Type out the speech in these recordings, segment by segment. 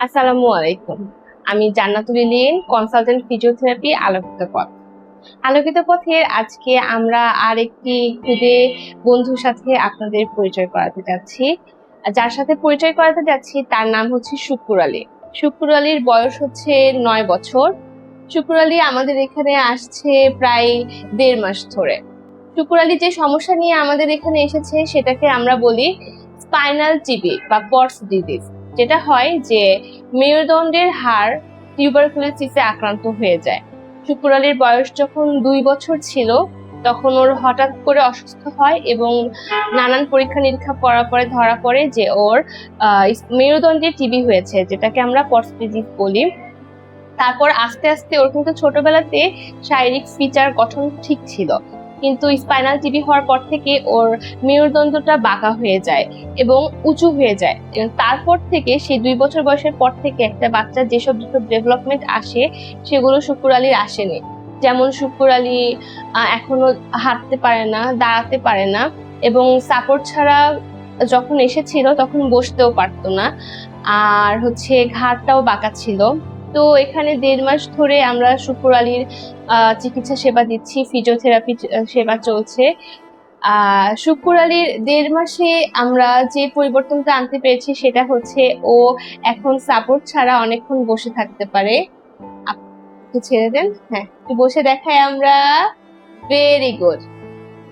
আসসালামু আলাইকুম। আমি জান্নাতুল ইলিন, কনসালটেন্ট ফিজিওথেরাপি আলোকিত পথ। আলোকিত পথের আজকে আমরা আরেকটি খুদে বন্ধুর সাথে আপনাদের পরিচয় করাতে যাচ্ছি। যার সাথে পরিচয় করাতে যাচ্ছি তার নাম হচ্ছে শুক্কুর আলী। শুক্কুর আলীর বয়স হচ্ছে 9 বছর। শুক্কুর আলী আমাদের এখানে আসছে প্রায় 1.5 মাস ধরে। শুক্কুর আলী যে সমস্যা নিয়ে আমাদের এখানে এসেছে সেটাকে আমরা বলি স্পাইনাল টিবি বা পটস ডিজিজ। যেটা হয় যে মেরুদণ্ডের হাড় টিউবারকুলোসিসে আক্রান্ত হয়ে যায়। শুক্কুর আলীর বয়স যখন 2 বছর ছিল তখন ওর হঠাৎ করে অসুস্থ হয় এবং নানান পরীক্ষা নিরীক্ষা করার পরে ধরা পড়ে যে ওর মেরুদণ্ডে টিবি হয়েছে, যেটাকে আমরা পটস ডিজিজ বলি। তারপর আস্তে আস্তে ওর কিন্তু ছোটবেলাতে শারীরিক ফিচার গঠন ঠিক ছিল, কিন্তু স্পাইনাল টিবি হওয়ার পর থেকে ওর মেরুদণ্ডটা বাঁকা হয়ে যায় এবং উঁচু হয়ে যায়। এবং তারপর থেকে সেই 2 বছর বয়সের পর থেকে একটা বাচ্চার যেসব ডেভেলপমেন্ট আসে সেগুলো শুক্কুর আলীর আসেনি। যেমন শুক্কুর আলী এখনো হাঁটতে পারে না, দাঁড়াতে পারে না, এবং সাপোর্ট ছাড়া যখন এসেছিল তখন বসতেও পারতো না, আর হচ্ছে ঘাড়টাও বাঁকা ছিল। তো এখানে 1.5 মাস ধরে আমরা শুক্কুর আলীর চিকিৎসা সেবা দিচ্ছি, ফিজিওথেরাপি সেবা চলছে। শুক্কুর আলীর 1.5 মাসে আমরা যে পরিবর্তনটা আনতে পেরেছি সেটা হচ্ছে ও এখন সাপোর্ট ছাড়া অনেকক্ষণ বসে থাকতে পারে। একটু ছেড়ে দেন, হ্যাঁ একটু বসে দেখাই আমরা। ভেরি গুড,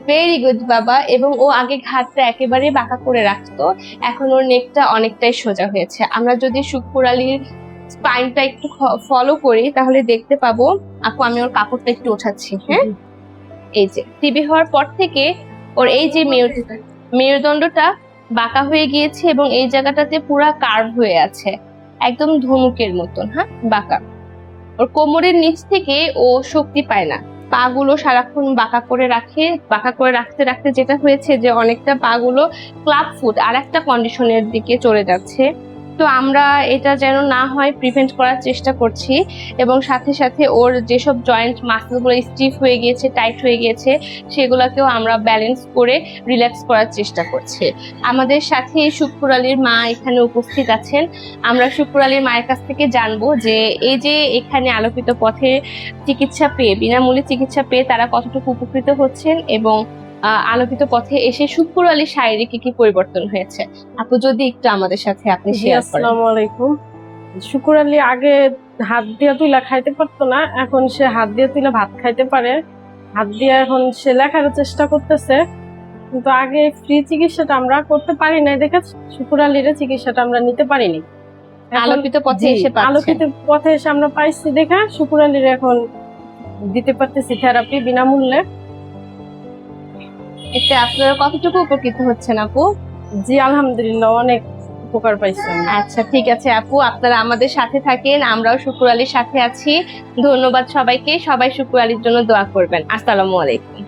ভেরি গুড বাবা। এবং ও আগে ঘাড়টা একেবারে বাঁকা করে রাখতো, এখন ওর নেকটা অনেকটাই সোজা হয়েছে। আমরা যদি শুক্কুর আলীর স্পাইনটা একটু ফলো করি তাহলে দেখতে পাবো। আপু আমি ওর কাপড়টা একটু ওঠাচ্ছি। হ্যাঁ, এই যে টিবি হওয়ার পর থেকে ওর এই যে মেরুদণ্ডটা বাঁকা হয়ে গিয়েছে এবং এই জায়গাটাতে পুরা কার্ভ হয়ে আছে, একদম ধনুকের মতন। হ্যাঁ, বাঁকা। ওর কোমরের নিচ থেকে ও শক্তি পায় না, পা গুলো সারাক্ষণ বাঁকা করে রাখে। বাঁকা করে রাখতে রাখতে যেটা হয়েছে যে অনেকটা পা গুলো ক্লাব ফুট আর একটা কন্ডিশনের দিকে চলে যাচ্ছে। তো আমরা এটা যেন না হয় প্রিভেন্ট করার চেষ্টা করছি, এবং সাথে সাথে ওর যেসব জয়েন্ট মাসেলগুলো স্টিফ হয়ে গিয়েছে, টাইট হয়ে গিয়েছে, সেগুলোকেও আমরা ব্যালেন্স করে রিল্যাক্স করার চেষ্টা করছি। আমাদের সাথে শুক্কুর আলীর মা এখানে উপস্থিত আছেন। আমরা শুক্কুর আলীর মায়ের কাছ থেকে জানবো যে এই যে এখানে আলোকিত পথে চিকিৎসা পেয়ে, বিনামূল্যে চিকিৎসা পেয়ে তারা কতটুকু উপকৃত হচ্ছেন, এবং আলোকিত পথে এসে শুক্কুর আলীর শারীরিক কি পরিবর্তন হয়েছে। আপু যদি একটু আমাদের সাথে আপনি শেয়ার করেন। আসসালামু আলাইকুম। শুক্কুর আলী আগে হাত দিয়ে তুইলা খাইতে পারতো না, এখন সে হাত দিয়ে তুইলা ভাত খাইতে পারে। হাত দিয়ে এখন সে লেখার চেষ্টা করতেছে, কিন্তু আগে ফ্রি চিকিৎসাটা আমরা করতে পারি না দেখে শুক্কুর আলীর চিকিৎসাটা আমরা নিতে পারিনি। আলোকিত পথে এসে আলোকিত পথে এসে আমরা পাইছি দেখা শুক্কুর আলীর এখন দিতে পারতেছি থেরাপি বিনামূল্যে। এতে আপনারা কতটুকু উপকৃত হচ্ছেন আপু? জি আলহামদুলিল্লাহ, অনেক উপকার পাইছি। আচ্ছা ঠিক আছে আপু, আপনারা আমাদের সাথে থাকেন, আমরাও শুক্কুর আলীর সাথে আছি। ধন্যবাদ সবাইকে, সবাই শুক্কুর আলীর জন্য দোয়া করবেন। আসসালামু আলাইকুম।